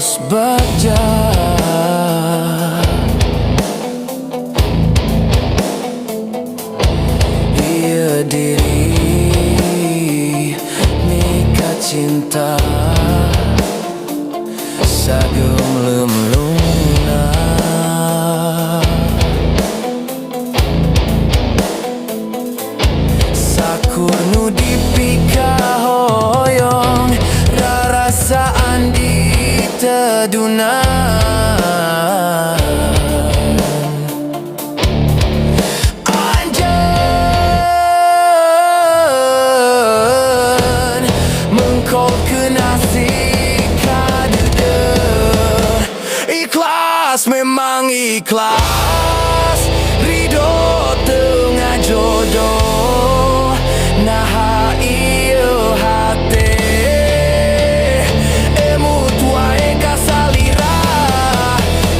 terus berjalan. Ia diri nikah cinta sagum lumluna. Sakur nu dipika hoyong rarasaan di teduna. Anjen mengkol kenasih kadude. Ikhlas memang ikhlas, ridho tengah jodoh. Nah iyo hati emut wae kasalira.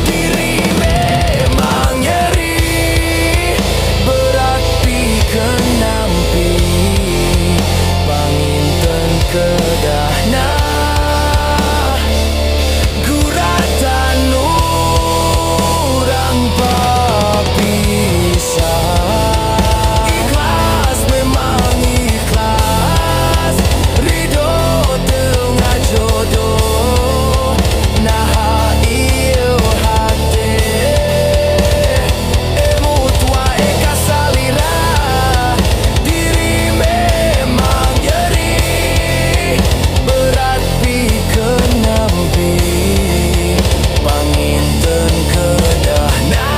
Diri memang nyeri, berat pikeun nampi panginten kedahna. Guratan urang papisah. Ikhlas memang ikhlas, ridho tengah jodoh. Nah iyo hati emut wae kasalira. Diri memang nyeri, berat pikeun nampi panginten kedahna.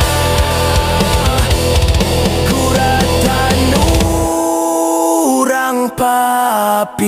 Kuratan urang papisah.